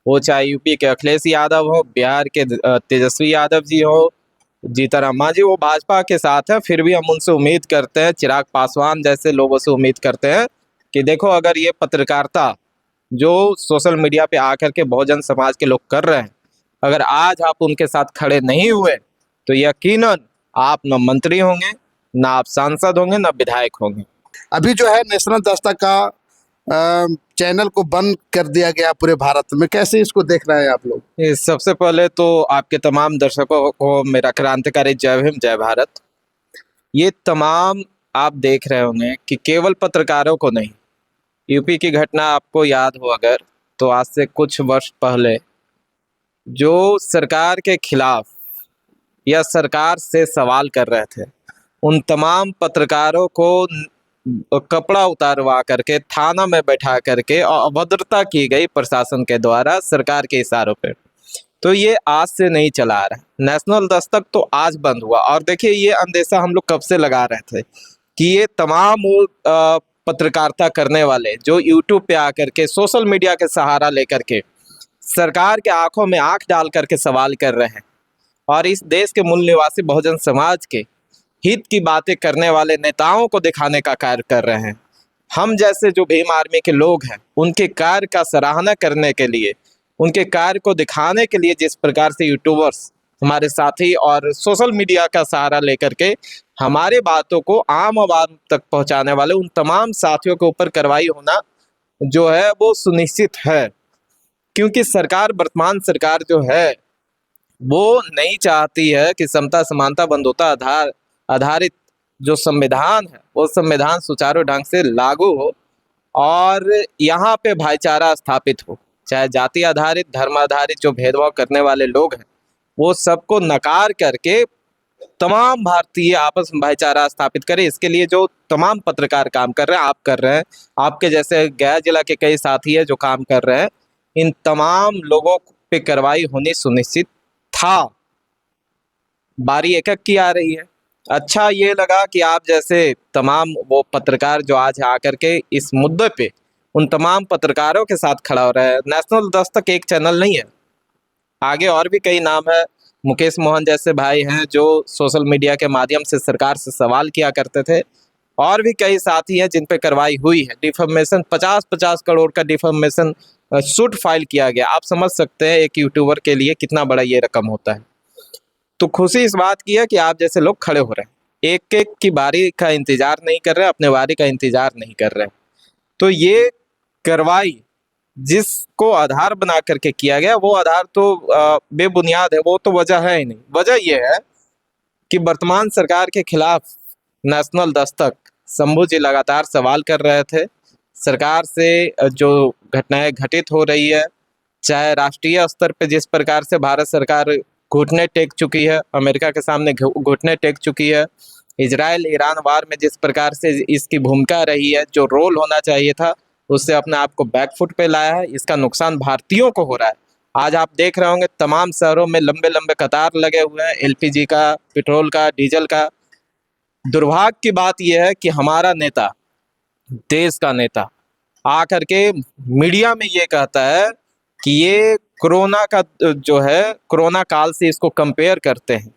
वो चाहे यूपी के अखिलेश यादव हो, बिहार के तेजस्वी यादव जी हो, जीतन मांझी, वो भाजपा के साथ है। फिर भी हम उनसे उम्मीद करते हैं, चिराग पासवान जैसे लोगों से उम्मीद करते हैं कि देखो, अगर ये पत्रकारिता जो सोशल मीडिया पे आकर के बहुजन समाज के लोग कर रहे हैं, अगर आज आप उनके साथ खड़े नहीं हुए तो यकीनन आप न मंत्री होंगे, ना आप सांसद होंगे, ना विधायक होंगे। अभी जो है नेशनल दस्तक का चैनल को बंद कर दिया गया पूरे भारत में, कैसे इसको देख रहे हैं आप लोग? सबसे पहले तो आपके तमाम दर्शकों को मेरा क्रांतिकारी जय भीम, जय भारत। ये तमाम आप देख रहे होंगे कि केवल पत्रकारों को नहीं, यूपी की घटना आपको याद हो अगर, तो आज से कुछ वर्ष पहले जो सरकार के खिलाफ या सरकार से सवाल कर रहे थे, उन तमाम पत्रकारों को कपड़ा उतारवा करके थाना में बैठा करके अभद्रता की गई प्रशासन के द्वारा सरकार के इशारों पे। तो ये आज से नहीं चला आ रहा। नेशनल दस्तक तो आज बंद हुआ, और देखिए ये अंदेशा हम लोग कब से लगा रहे थे कि ये तमाम पत्रकारिता करने वाले जो यूट्यूब पे आकर के सोशल मीडिया के सहारा लेकर के सरकार के आंखों में आंख डाल करके सवाल कर रहे हैं, और इस देश के मूल निवासी बहुजन समाज के हित की बातें करने वाले नेताओं को दिखाने का कार्य कर रहे हैं। हम जैसे जो भीम आर्मी के लोग हैं, उनके कार्य का सराहना करने के लिए, उनके कार्य को दिखाने के लिए जिस प्रकार से यूट्यूबर्स हमारे साथी और सोशल मीडिया का सहारा लेकर के हमारे बातों को आम आवाम तक पहुंचाने वाले उन तमाम साथियों के ऊपर कार्रवाई होना जो है वो सुनिश्चित है। क्योंकि सरकार, वर्तमान सरकार जो है वो नहीं चाहती है कि समता, समानता, बंधुता आधारित जो संविधान है वो संविधान सुचारू ढंग से लागू हो और यहाँ पे भाईचारा स्थापित हो। चाहे जाति आधारित, धर्म आधारित जो भेदभाव करने वाले लोग हैं, वो सबको नकार करके तमाम भारतीय आपस में भाईचारा स्थापित करें। इसके लिए जो तमाम पत्रकार काम कर रहे हैं, आप कर रहे हैं, आपके जैसे गया जिला के कई साथी है जो काम कर रहे हैं, इन तमाम लोगों पे कार्रवाई होनी सुनिश्चित था। बारी एक एक की आ रही है। अच्छा ये लगा कि आप जैसे तमाम वो पत्रकार जो आज आकर के इस मुद्दे पे उन तमाम पत्रकारों के साथ खड़ा हो रहा है। नेशनल दस्तक एक चैनल नहीं है, आगे और भी कई नाम है। मुकेश मोहन जैसे भाई हैं जो सोशल मीडिया के माध्यम से सरकार से सवाल किया करते थे, और भी कई साथी हैं जिन पे कार्रवाई हुई है। डिफॉर्मेशन 50-50 करोड़ का डिफॉर्मेशन सूट फाइल किया गया। आप समझ सकते हैं एक यूट्यूबर के लिए कितना बड़ा ये रकम होता है। तो खुशी इस बात की है कि आप जैसे लोग खड़े हो रहे हैं, एक एक की बारी का इंतजार नहीं कर रहे, अपने बारी का इंतजार नहीं कर रहे। तो ये कार्रवाई जिसको आधार बना करके किया गया, वो आधार तो बेबुनियाद है, वो तो वजह है ही नहीं। वजह ये है कि वर्तमान सरकार के खिलाफ नेशनल दस्तक शंभू जी लगातार सवाल कर रहे थे। सरकार से जो घटनाएं घटित हो रही है, चाहे राष्ट्रीय स्तर पे जिस प्रकार से भारत सरकार घुटने टेक चुकी है, अमेरिका के सामने घुटने टेक चुकी है, इजराइल ईरान वार में जिस प्रकार से इसकी भूमिका रही है, जो रोल होना चाहिए था उससे अपने आप को बैकफुट पे लाया है, इसका नुकसान भारतीयों को हो रहा है। आज आप देख रहे होंगे तमाम शहरों में लंबे लंबे कतार लगे हुए हैं, एलपीजी का, पेट्रोल का, डीजल का। दुर्भाग्य की बात यह है कि हमारा नेता, देश का नेता आकर के मीडिया में ये कहता है कि ये कोरोना का जो है, कोरोना काल से इसको कंपेयर करते हैं।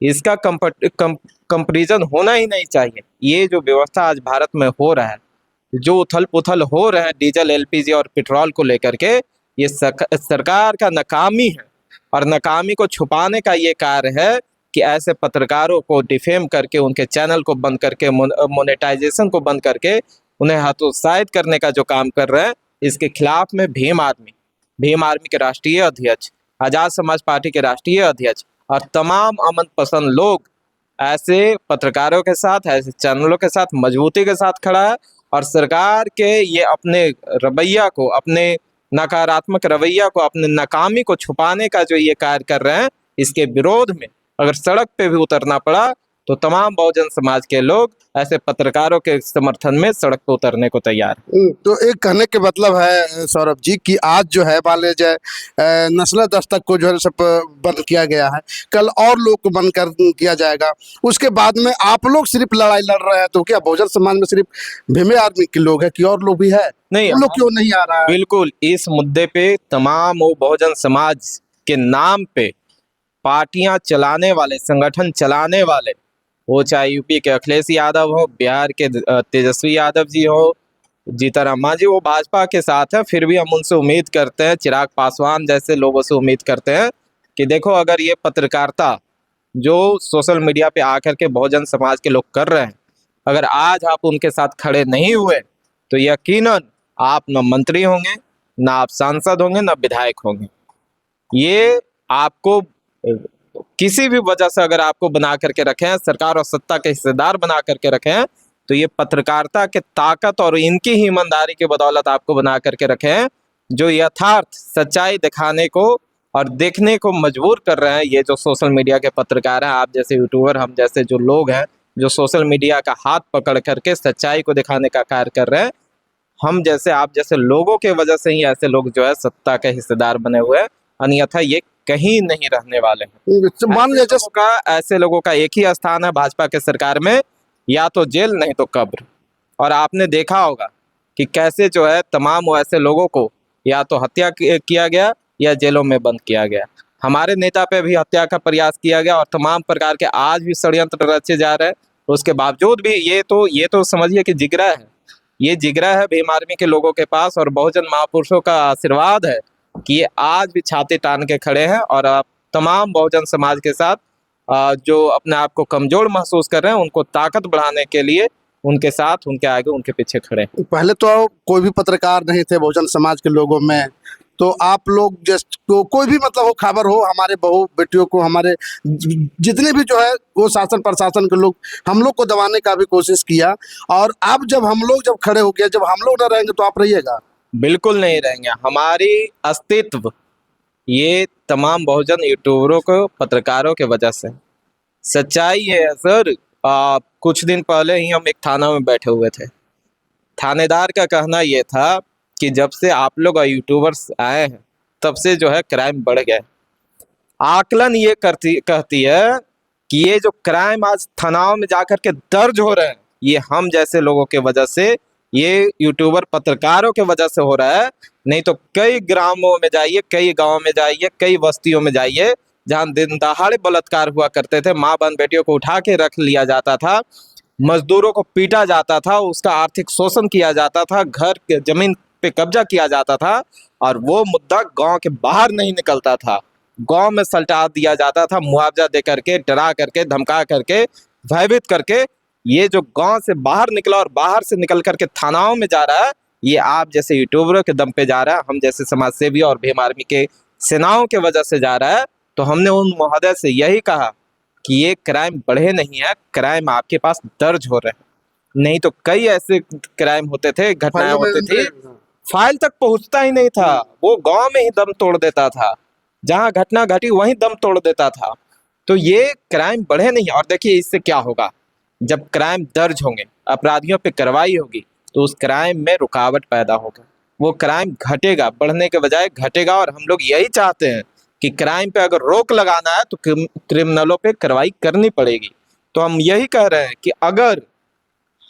इसका कंपैरिजन होना ही नहीं चाहिए। ये जो व्यवस्था आज भारत में हो रहा है, जो उथल पुथल हो रहे हैं डीजल, एलपीजी और पेट्रोल को लेकर के, ये सरकार का नाकामी है, और नाकामी को छुपाने का ये कार्य है कि ऐसे पत्रकारों को डिफेम करके, उनके चैनल को बंद करके, मोनेटाइजेशन को बंद करके उन्हें हतोत्साहित करने का जो काम कर रहे हैं। इसके खिलाफ में भीम आर्मी के राष्ट्रीय अध्यक्ष, आजाद समाज पार्टी के राष्ट्रीय अध्यक्ष और तमाम अमन पसंद लोग ऐसे पत्रकारों के साथ, ऐसे चैनलों के साथ मजबूती के साथ खड़ा है, और सरकार के ये अपने रवैया को, अपने नकारात्मक रवैया को, अपने नाकामी को छुपाने का जो ये कार्य कर रहे हैं, इसके विरोध में अगर सड़क पे भी उतरना पड़ा तो तमाम बहुजन समाज के लोग ऐसे पत्रकारों के समर्थन में सड़क पर उतरने को तैयार है। तो एक कहने के मतलब है सौरभ जी कि आज जो है मान लीजिए नस्ल दस्तक को जो है सब बंद किया गया है, कल और लोग को बंद कर किया जाएगा, उसके बाद में आप लोग सिर्फ लड़ाई लड़ रहे हैं, तो क्या बहुजन समाज में सिर्फ भीमे आदमी के लोग हैं कि और लोग भी है? नहीं, वो लोग क्यों नहीं आ रहा है? बिल्कुल इस मुद्दे पे तमाम वो बहुजन समाज के नाम पे पार्टियां चलाने वाले, संगठन चलाने वाले, वो चाहे यूपी के अखिलेश यादव हो, बिहार के तेजस्वी यादव जी हो, जीतन मांझी, वो भाजपा के साथ है। फिर भी हम उनसे उम्मीद करते हैं, चिराग पासवान जैसे लोगों से उम्मीद करते हैं कि देखो, अगर ये पत्रकारिता जो सोशल मीडिया पे आकर के बहुजन समाज के लोग कर रहे हैं, अगर आज आप उनके साथ खड़े नहीं हुए तो यकीनन आप न मंत्री होंगे, ना आप सांसद होंगे, ना विधायक होंगे। ये आपको किसी भी वजह से अगर आपको बना करके रखे हैं, सरकार और सत्ता के हिस्सेदार बना करके रखे हैं, तो ये पत्रकारिता के ताकत और इनकी ही ईमानदारी की बदौलत आपको बना करके रखे हैं, जो यथार्थ सच्चाई दिखाने को और देखने को मजबूर कर रहे हैं। ये जो सोशल मीडिया के पत्रकार हैं, आप जैसे यूट्यूबर, हम जैसे जो लोग हैं, जो सोशल मीडिया का हाथ पकड़ करके सच्चाई को दिखाने का कार्य कर रहे हैं, हम जैसे आप जैसे लोगों के वजह से ही ऐसे लोग जो है सत्ता के हिस्सेदार बने हुए हैं, अन्यथा ये कहीं नहीं रहने वाले हैं। तो मान लीजिए ऐसे लोगों का एक ही स्थान है भाजपा के सरकार में, या तो जेल, नहीं तो कब्र। और आपने देखा होगा कि कैसे जो है तमाम वो ऐसे लोगों को या तो हत्या किया गया या जेलों में बंद किया गया। हमारे नेता पे भी हत्या का प्रयास किया गया और तमाम प्रकार के आज भी षड्यंत्र रचे जा रहे हैं। उसके बावजूद भी ये तो समझिए कि जिगरा है, ये जिगरा है भीम आर्मी के लोगों के पास, और बहुजन महापुरुषों का आशीर्वाद है कि ये आज भी छाती तान के खड़े हैं और आप तमाम बहुजन समाज के साथ जो अपने आप को कमजोर महसूस कर रहे हैं, उनको ताकत बढ़ाने के लिए उनके साथ, उनके आगे, उनके पीछे खड़े हैं। पहले तो कोई भी पत्रकार नहीं थे बहुजन समाज के लोगों में, तो आप लोग जस्ट तो कोई भी मतलब हो खबर हो, हमारे बहू बेटियों को, हमारे जितने भी जो है वो शासन प्रशासन के लोग, हम लोग को दबाने का भी कोशिश किया। और अब जब हम लोग जब खड़े हो गए, जब हम लोग न रहेंगे तो आप रहिएगा? बिल्कुल नहीं रहेंगे। हमारी अस्तित्व ये तमाम बहुजन यूट्यूबरों को, पत्रकारों के वजह से। सच्चाई ये है सर, कुछ दिन पहले ही हम एक थाना में बैठे हुए थे। थानेदार का कहना ये था कि जब से आप लोग यूट्यूबर्स आए हैं, तब से जो है क्राइम बढ़ गया। आकलन ये कहती है कि ये जो क्राइम आज थानाओं में जाकर के दर्ज हो रहे हैं, ये हम जैसे लोगों के वजह से, ये यूट्यूबर पत्रकारों के वजह से हो रहा है। नहीं तो कई ग्रामों में जाइए, कई गांवों में जाइए, कई बस्तियों में जाइए, जहां दिन दहाड़े बलात्कार हुआ करते थे, माँ बहन बेटियों को उठा के रख लिया जाता था, मजदूरों को पीटा जाता था, उसका आर्थिक शोषण किया जाता था, घर के जमीन पे कब्जा किया जाता था, और वो मुद्दा गांव के बाहर नहीं निकलता था, गांव में सल्टा दिया जाता था, मुआवजा दे करके, डरा करके, धमका करके, भयभीत करके। ये जो गांव से बाहर निकला और बाहर से निकल करके थानाओं में जा रहा है, ये आप जैसे यूट्यूबरों के दम पे जा रहा है, हम जैसे समाज सेवी और भीम आर्मी के सेनाओं के वजह से जा रहा है। तो हमने उन महोदय से यही कहा कि ये क्राइम बढ़े नहीं है, क्राइम आपके पास दर्ज हो रहे हैं। नहीं तो कई ऐसे क्राइम होते थे, घटनाएं होती थी, फाइल तक पहुंचता ही नहीं था, वो गांव में ही दम तोड़ देता था, जहां घटना घटी वहीं दम तोड़ देता था। तो ये क्राइम बढ़े नहीं। और देखिए इससे क्या होगा, जब क्राइम दर्ज होंगे, अपराधियों पे कार्रवाई होगी, तो उस क्राइम में रुकावट पैदा होगा, वो क्राइम घटेगा, बढ़ने के बजाय घटेगा। और हम लोग यही चाहते हैं कि क्राइम पे अगर रोक लगाना है तो क्रिमिनलों पे कार्रवाई करनी पड़ेगी। तो हम यही कह रहे हैं कि अगर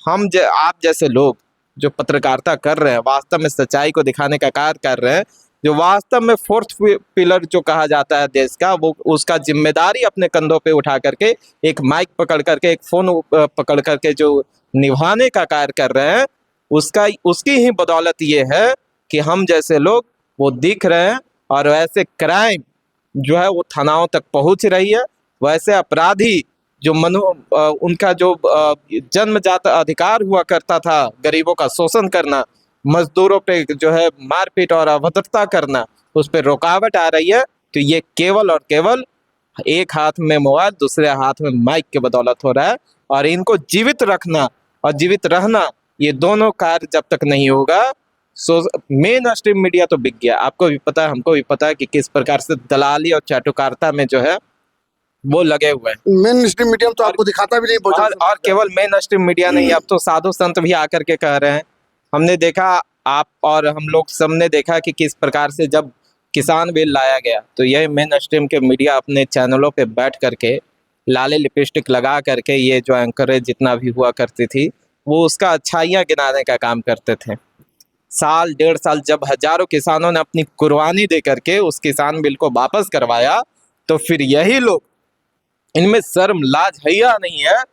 आप जैसे लोग जो पत्रकारिता कर रहे हैं, वास्तव में सच्चाई को दिखाने का कार्य कर रहे हैं, जो वास्तव में फोर्थ पिलर जो कहा जाता है देश का, वो उसका जिम्मेदारी अपने कंधों पे उठा करके, एक माइक पकड़ करके, एक फोन पकड़ करके जो निभाने का कार्य कर रहे हैं, उसकी ही बदौलत ये है कि हम जैसे लोग वो दिख रहे हैं। और वैसे क्राइम जो है वो थानाओं तक पहुंच रही है, वैसे अपराधी जो उनका जो जन्मजात अधिकार हुआ करता था, गरीबों का शोषण करना, मजदूरों पे जो है मारपीट और अभद्रता करना, उस पर रुकावट आ रही है। तो ये केवल और केवल एक हाथ में मोबाइल, दूसरे हाथ में माइक के बदौलत हो रहा है। और इनको जीवित रखना और जीवित रहना, ये दोनों कार्य जब तक नहीं होगा, मेन स्ट्रीम मीडिया तो बिक गया। आपको भी पता है, हमको भी पता है कि किस प्रकार से दलाली और चाटुकारिता में जो है वो लगे हुए हैं। मेन स्ट्रीम मीडियम तो आपको दिखाता भी नहीं बहुजन और समाज। केवल मेन स्ट्रीम मीडिया नहीं, अब तो साधु संत भी आकर के कह रहे हैं। हमने देखा, आप और हम लोग सबने देखा कि किस प्रकार से जब किसान बिल लाया गया तो यह मेन स्ट्रीम के मीडिया अपने चैनलों पे बैठ करके लाले लिपस्टिक लगा करके, ये जो एंकरेज जितना भी हुआ करती थी, वो उसका अच्छाइयाँ गिनाने का काम करते थे। साल 1.5 साल जब हजारों किसानों ने अपनी कुर्बानी दे करके उस किसान बिल को वापस करवाया, तो फिर यही लोग, इनमें शर्म लाज हैया नहीं है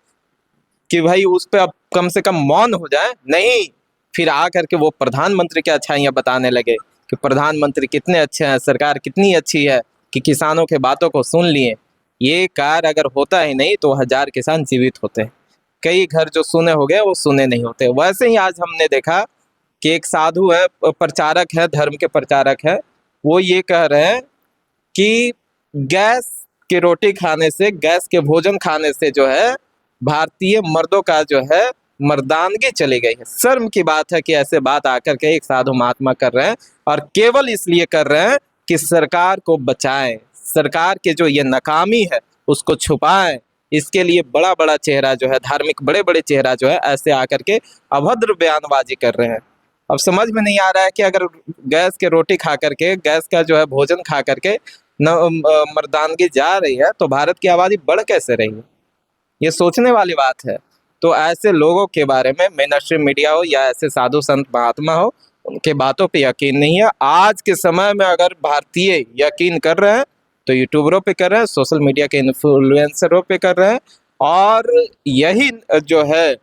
कि भाई उस पे अब कम से कम मौन हो जाए। नहीं, फिर आ करके वो प्रधानमंत्री की अच्छाइयाँ बताने लगे कि प्रधानमंत्री कितने अच्छे हैं, सरकार कितनी अच्छी है कि किसानों के बातों को सुन लिए। ये कार्य अगर होता ही नहीं तो 1000 किसान जीवित होते। कई घर जो सुने हो गए वो सुने नहीं होते। वैसे ही आज हमने देखा कि एक साधु है, प्रचारक है, धर्म के प्रचारक है, वो ये कह रहे हैं कि गैस की रोटी खाने से, गैस के भोजन खाने से जो है भारतीय मर्दों का जो है मर्दानगी चली गई है। शर्म की बात है कि ऐसे बात आकर के एक साधु महात्मा कर रहे हैं, और केवल इसलिए कर रहे हैं कि सरकार को बचाएं, सरकार के जो ये नाकामी है उसको छुपाएं। इसके लिए बड़ा बड़ा चेहरा जो है, धार्मिक बड़े बड़े चेहरा जो है, ऐसे आकर के अभद्र बयानबाजी कर रहे हैं। अब समझ में नहीं आ रहा है कि अगर गैस के रोटी खा करके, गैस का जो है भोजन खा करके मर्दानगी जा रही है तो भारत की आबादी बढ़ कैसे रही है? ये सोचने वाली बात है। तो ऐसे लोगों के बारे में मेन स्ट्रीम मीडिया हो या ऐसे साधु संत महात्मा हो, उनके बातों पे यकीन नहीं है। आज के समय में अगर भारतीय यकीन कर रहे हैं तो यूट्यूबरों पे कर रहे हैं, सोशल मीडिया के इन्फ्लुएंसरों पे कर रहे हैं, और यही जो है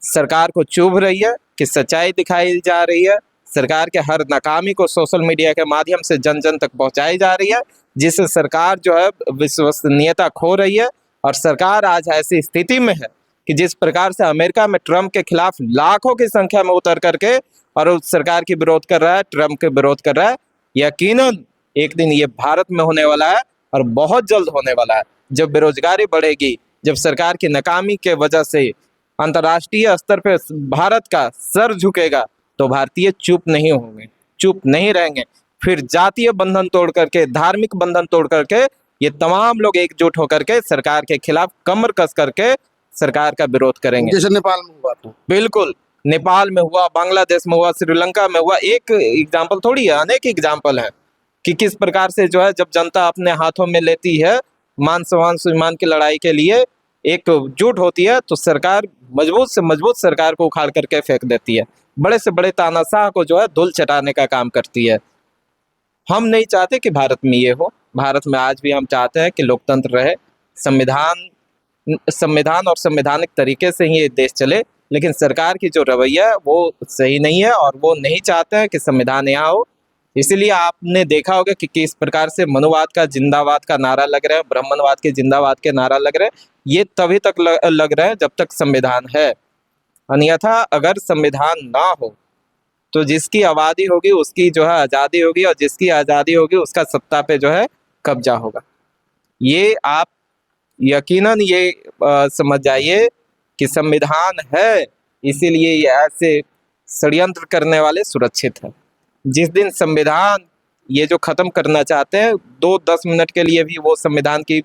सरकार को चुभ रही है कि सच्चाई दिखाई जा रही है। सरकार के हर नाकामी को सोशल मीडिया के माध्यम से जन जन तक पहुंचाई जा रही है, जिससे सरकार जो है विश्वसनीयता खो रही है। और सरकार आज ऐसी स्थिति में है कि जिस प्रकार से अमेरिका में ट्रम्प के खिलाफ लाखों की संख्या में उतर करके और उस सरकार की विरोध कर रहा है, ट्रम्प के विरोध कर रहा है, यकीनन एक दिन ये भारत में होने वाला है, और बहुत जल्द होने वाला है। जब बेरोजगारी बढ़ेगी, जब सरकार की नाकामी के वजह से अंतर्राष्ट्रीय स्तर पर भारत का सर झुकेगा, तो भारतीय चुप नहीं होंगे, चुप नहीं रहेंगे। फिर जातीय बंधन तोड़ करके, धार्मिक बंधन तोड़ करके ये तमाम लोग एकजुट होकर के सरकार के खिलाफ कमर कस करके सरकार का विरोध करेंगे। जैसे नेपाल में हुआ तो बिल्कुल, नेपाल में हुआ, बांग्लादेश में हुआ, श्रीलंका में हुआ। एक एग्जाम्पल थोड़ी है, अनेक एग्जाम्पल है कि किस प्रकार से जो है जब जनता अपने हाथों में लेती है मान सम्मान स्वाभिमान की लड़ाई के लिए, एकजुट होती है, तो सरकार मजबूत से मजबूत सरकार को उखाड़ करके फेंक देती है। बड़े से बड़े तानाशाह को जो है धूल चटाने का काम करती है। हम नहीं चाहते कि भारत में ये हो। भारत में आज भी हम चाहते हैं कि लोकतंत्र रहे, संविधान और संवैधानिक तरीके से ही ये देश चले। लेकिन सरकार की जो रवैया है वो सही नहीं है, और वो नहीं चाहते हैं कि संविधान यहाँ हो। इसीलिए आपने देखा होगा कि किस प्रकार से मनुवाद का जिंदाबाद का नारा लग रहा है, ब्राह्मणवाद के जिंदाबाद के नारा लग रहे हैं। ये तभी तक लग रहे हैं जब तक संविधान है। अन्यथा अगर संविधान ना हो तो जिसकी आबादी होगी उसकी जो है आज़ादी होगी, और जिसकी आज़ादी होगी उसका सत्ता पे जो है कब्जा होगा। ये आप यकीनन ये समझ जाइए कि संविधान है, इसीलिए ये ऐसे षड्यंत्र करने वाले सुरक्षित हैं। जिस दिन संविधान ये जो खत्म करना चाहते हैं, 2-10 मिनट के लिए भी वो संविधान की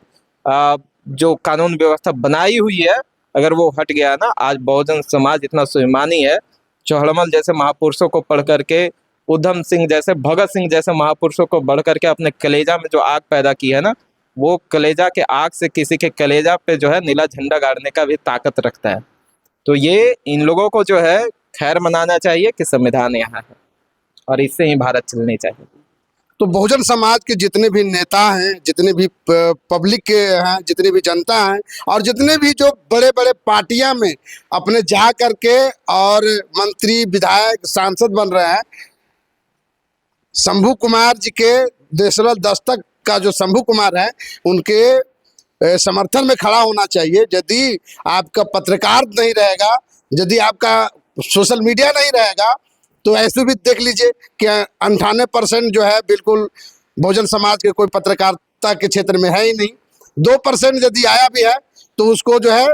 जो कानून व्यवस्था बनाई हुई है, अगर वो हट गया ना, आज बहुजन समाज इतना स्वाभिमानी है, चौहड़मल जैसे महापुरुषों को पढ़ करके, उधम सिंह जैसे, भगत सिंह जैसे महापुरुषों को बढ़ करके अपने कलेजा में जो आग पैदा की है ना, वो कलेजा के आग से किसी के कलेजा पे जो है नीला झंडा गाड़ने का भी ताकत रखता है। तो ये इन लोगों को जो है खैर मनाना चाहिए कि संविधान यहाँ है, और इससे ही भारत चलनी चाहिए। तो बहुजन समाज के जितने भी नेता हैं, जितने भी पब्लिक के हैं, जितनी भी जनता हैं, और जितने भी जो बड़े बड़े पार्टियां में अपने जा करके और मंत्री, विधायक, सांसद बन रहे हैं, शंभू कुमार जी के देशरल दस्तक का जो शंभू कुमार है, उनके समर्थन में खड़ा होना चाहिए। यदि आपका पत्रकार नहीं रहेगा, यदि आपका सोशल मीडिया नहीं रहेगा, तो ऐसे भी देख लीजिए कि 98% जो है बिल्कुल बहुजन समाज के कोई पत्रकारिता के क्षेत्र में है ही नहीं। 2% यदि आया भी है तो उसको जो है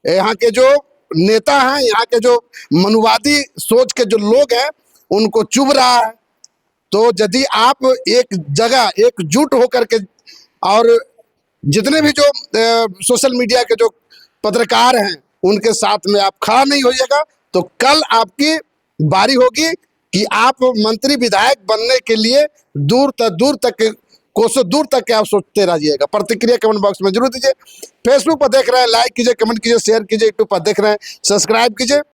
यहाँ के जो नेता हैं, यहाँ के जो मनुवादी सोच के जो लोग हैं, उनको चुभ रहा है। तो यदि आप एक जगह एकजुट होकर के और जितने भी जो सोशल मीडिया के जो पत्रकार हैं उनके साथ में आप खड़ा नहीं होइएगा तो कल आपकी बारी होगी कि आप मंत्री विधायक बनने के लिए दूर तक कोसों दूर तक के आप सोचते रहिएगा। प्रतिक्रिया कमेंट बॉक्स में जरूर दीजिए। फेसबुक पर देख रहे हैं लाइक कीजिए, कमेंट कीजिए, शेयर कीजिए। यूट्यूब पर देख रहे हैं सब्सक्राइब कीजिए।